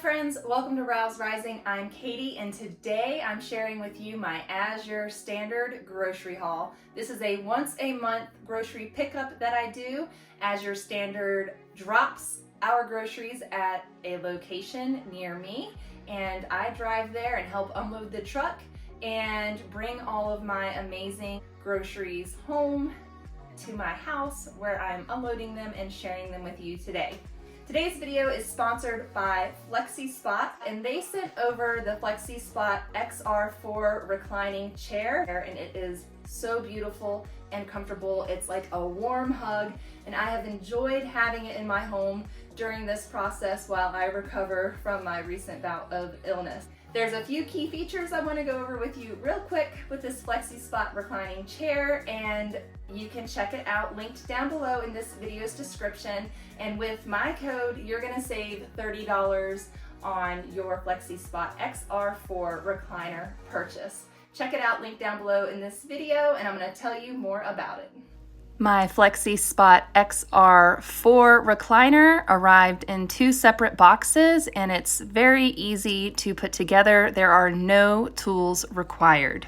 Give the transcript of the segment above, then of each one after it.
friends, welcome to Rouse Rising. I'm Katie and today I'm sharing with you my Azure Standard Grocery Haul. This is a once a month grocery pickup that I do. Azure Standard drops our groceries at a location near me and I drive there and help unload the truck and bring all of my amazing groceries home to my house where I'm unloading them and sharing them with you today. Today's video is sponsored by FlexiSpot, and they sent over the FlexiSpot XR4 reclining chair, and it is so beautiful and comfortable. It's like a warm hug, and I have enjoyed having it in my home during this process while I recover from my recent bout of illness. There's a few key features I want to go over with you real quick with this FlexiSpot reclining chair, and you can check it out linked down below in this video's description. And with my code, you're going to save $30 on your FlexiSpot XR4 recliner purchase. Check it out linked down below in this video, and I'm going to tell you more about it. My FlexiSpot XR4 recliner arrived in 2 separate boxes, and it's very easy to put together. There are no tools required.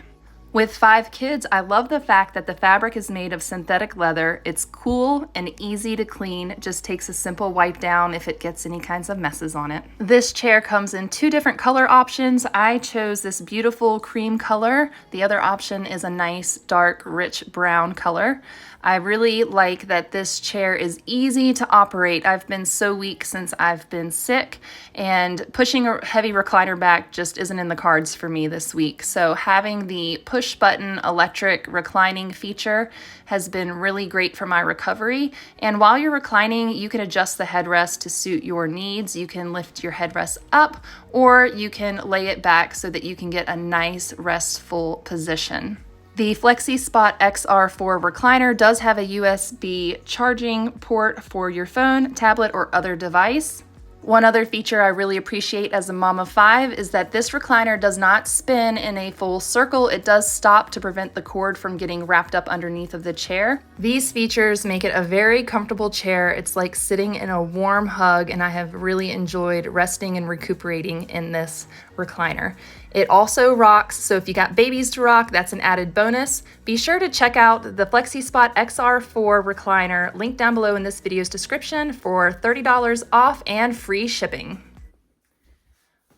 With 5 kids, I love the fact that the fabric is made of synthetic leather. It's cool and easy to clean, just takes a simple wipe down if it gets any kinds of messes on it. This chair comes in 2 different color options. I chose this beautiful cream color. The other option is a nice dark rich brown color. I really like that this chair is easy to operate. I've been so weak since I've been sick, and pushing a heavy recliner back just isn't in the cards for me this week. So having the push button electric reclining feature has been really great for my recovery. And while you're reclining, you can adjust the headrest to suit your needs. You can lift your headrest up, or you can lay it back so that you can get a nice restful position. The FlexiSpot XR4 recliner does have a USB charging port for your phone, tablet, or other device. One other feature I really appreciate as a mom of 5 is that this recliner does not spin in a full circle. It does stop to prevent the cord from getting wrapped up underneath of the chair. These features make it a very comfortable chair. It's like sitting in a warm hug, and I have really enjoyed resting and recuperating in this recliner. It also rocks, so if you got babies to rock, that's an added bonus. Be sure to check out the FlexiSpot XR4 recliner, linked down below in this video's description, for $30 off and free shipping.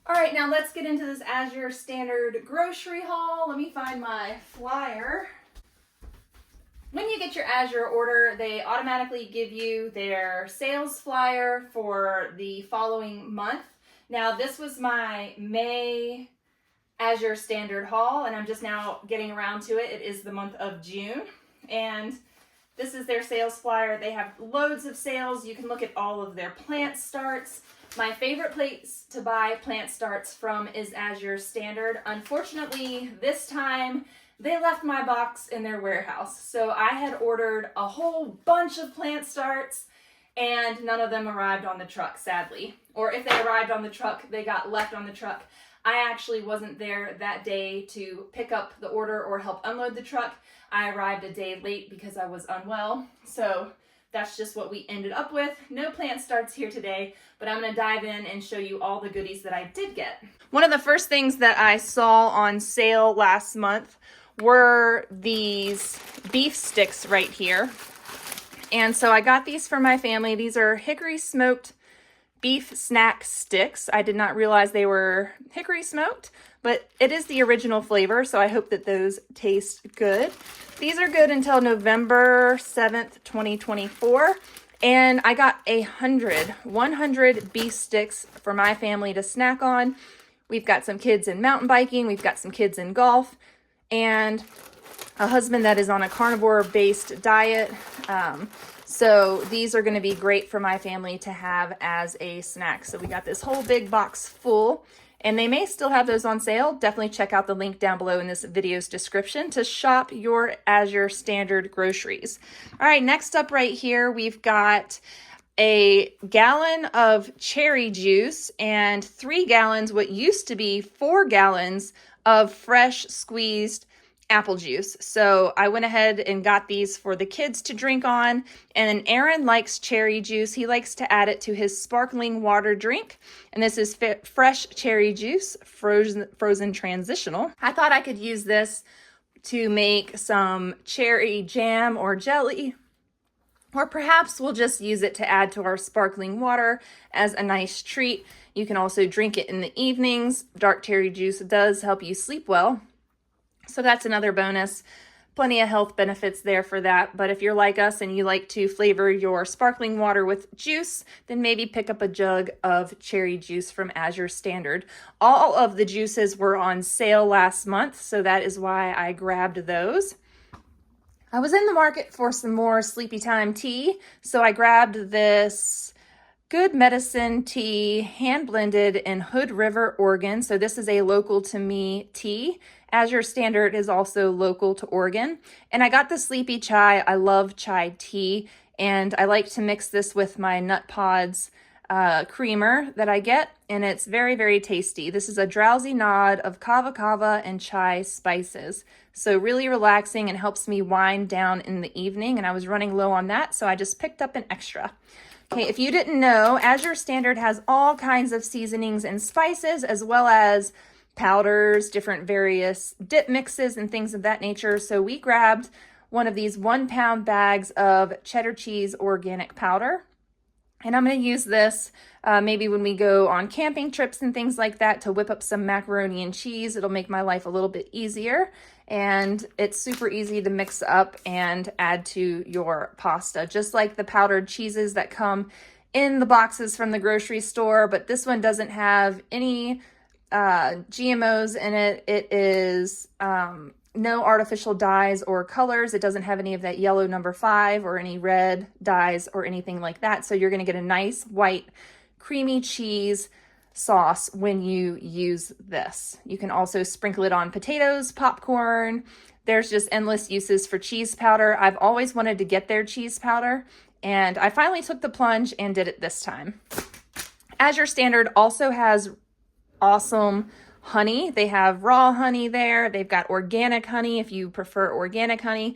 All right, now let's get into this Azure Standard Grocery Haul. Let me find my flyer. When you get your Azure order, they automatically give you their sales flyer for the following month. Now, this was my May Azure Standard Haul, and I'm just now getting around to it. It is the month of June, and this is their sales flyer. They have loads of sales. You can look at all of their plant starts. My favorite place to buy plant starts from is Azure Standard. Unfortunately, this time they left my box in their warehouse, so I had ordered a whole bunch of plant starts and none of them arrived on the truck, sadly. Or if they arrived on the truck, they got left on the truck. I actually wasn't there that day to pick up the order or help unload the truck. I arrived a day late because I was unwell. So that's just what we ended up with. No plant starts here today, but I'm gonna dive in and show you all the goodies that I did get. One of the first things that I saw on sale last month were these beef sticks right here. And so I got these for my family. These are hickory smoked beef snack sticks. I did not realize they were hickory smoked, but it is the original flavor, so I hope that those taste good. These are good until November 7th, 2024, and I got 100 beef sticks for my family to snack on. We've got some kids in mountain biking, we've got some kids in golf, and a husband that is on a carnivore-based diet. So these are going to be great for my family to have as a snack. So we got this whole big box full, and they may still have those on sale. Definitely check out the link down below in this video's description to shop your Azure Standard groceries. All right, next up right here, we've got a gallon of cherry juice and 3 gallons, what used to be 4 gallons of fresh squeezed apple juice. So I went ahead and got these for the kids to drink on. And then Aaron likes cherry juice. He likes to add it to his sparkling water drink. And this is fresh cherry juice, frozen transitional. I thought I could use this to make some cherry jam or jelly. Or perhaps we'll just use it to add to our sparkling water as a nice treat. You can also drink it in the evenings. Dark cherry juice does help you sleep well. So that's another bonus. Plenty of health benefits there for that. But if you're like us and you like to flavor your sparkling water with juice, then maybe pick up a jug of cherry juice from Azure Standard. All of the juices were on sale last month, so that is why I grabbed those. I was in the market for some more sleepy time tea, so I grabbed this Good Medicine tea, hand blended in Hood River, Oregon. So this is a local to me tea. Azure Standard is also local to Oregon. And I got the sleepy chai. I love chai tea, and I like to mix this with my Nut Pods creamer that I get, and it's very, very tasty. This is a drowsy nod of kava and chai spices. So really relaxing and helps me wind down in the evening, and I was running low on that, so I just picked up an extra. Okay, if you didn't know, Azure Standard has all kinds of seasonings and spices, as well as powders, different various dip mixes and things of that nature. So we grabbed one of these 1 pound bags of cheddar cheese organic powder. And I'm going to use this maybe when we go on camping trips and things like that to whip up some macaroni and cheese. It'll make my life a little bit easier. And it's super easy to mix up and add to your pasta, just like the powdered cheeses that come in the boxes from the grocery store. But this one doesn't have any GMOs in it. It is no artificial dyes or colors. It doesn't have any of that yellow number 5 or any red dyes or anything like that. So you're going to get a nice white creamy cheese sauce when you use this. You can also sprinkle it on potatoes, popcorn. There's just endless uses for cheese powder. I've always wanted to get their cheese powder, and I finally took the plunge and did it this time. Azure Standard also has awesome honey. They have raw honey there. They've got organic honey if you prefer organic honey.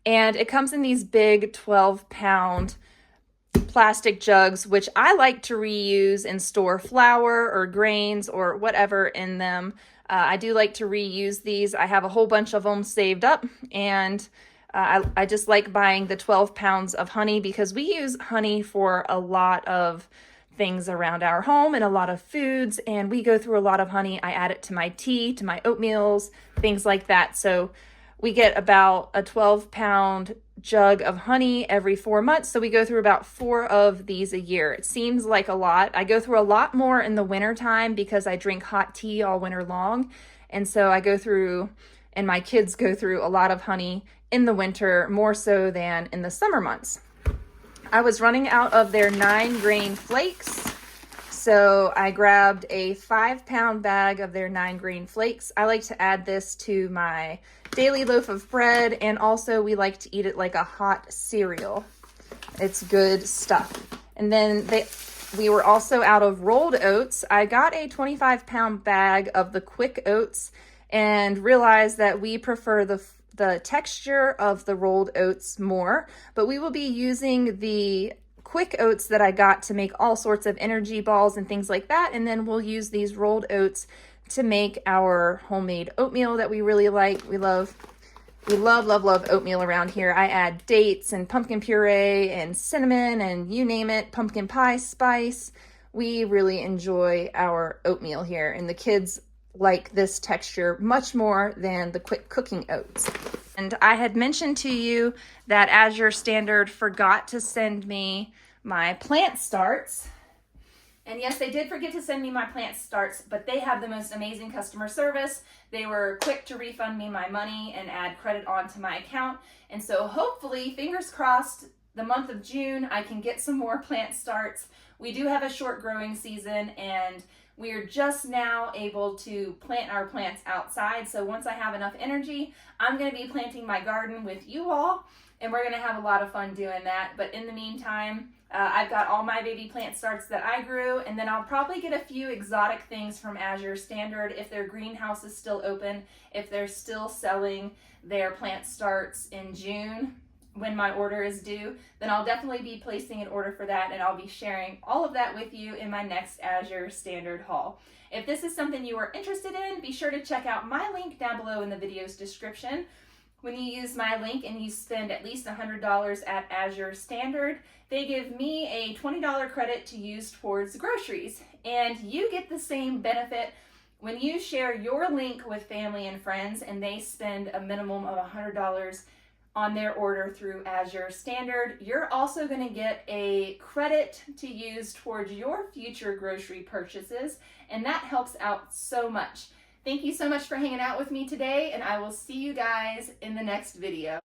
And it comes in these big 12-pound plastic jugs, which I like to reuse and store flour or grains or whatever in them. I do like to reuse these. I have a whole bunch of them saved up, and I just like buying the 12 pounds of honey because we use honey for a lot of things around our home and a lot of foods, and we go through a lot of honey. I add it to my tea, to my oatmeals, things like that. So we get about a 12-pound jug of honey every 4 months. So we go through about 4 of these a year. It seems like a lot. I go through a lot more in the winter time because I drink hot tea all winter long. And so I go through, and my kids go through a lot of honey in the winter, more so than in the summer months. I was running out of their 9-grain flakes, so I grabbed a 5-pound bag of their 9-grain flakes. I like to add this to my daily loaf of bread, and also we like to eat it like a hot cereal. It's good stuff. And then we were also out of rolled oats. I got a 25-pound bag of the quick oats and realized that we prefer the texture of the rolled oats more, but we will be using the quick oats that I got to make all sorts of energy balls and things like that, and then we'll use these rolled oats to make our homemade oatmeal that we really like. We love oatmeal around here. I add dates and pumpkin puree and cinnamon and you name it, pumpkin pie spice. We really enjoy our oatmeal here, and the kids like this texture much more than the quick cooking oats. And I had mentioned to you that Azure Standard forgot to send me my plant starts. And yes, they did forget to send me my plant starts, but they have the most amazing customer service. They were quick to refund me my money and add credit onto my account. And so hopefully, fingers crossed, the month of June, I can get some more plant starts. We do have a short growing season, and we are just now able to plant our plants outside. So once I have enough energy, I'm going to be planting my garden with you all, and we're going to have a lot of fun doing that. But in the meantime, I've got all my baby plant starts that I grew, and then I'll probably get a few exotic things from Azure Standard if their greenhouse is still open, if they're still selling their plant starts in June when my order is due, then I'll definitely be placing an order for that, and I'll be sharing all of that with you in my next Azure Standard haul. If this is something you are interested in, be sure to check out my link down below in the video's description. When you use my link and you spend at least $100 at Azure Standard, they give me a $20 credit to use towards groceries. And you get the same benefit when you share your link with family and friends and they spend a minimum of $100 on their order through Azure Standard. You're also going to get a credit to use towards your future grocery purchases, and that helps out so much. Thank you so much for hanging out with me today, and I will see you guys in the next video.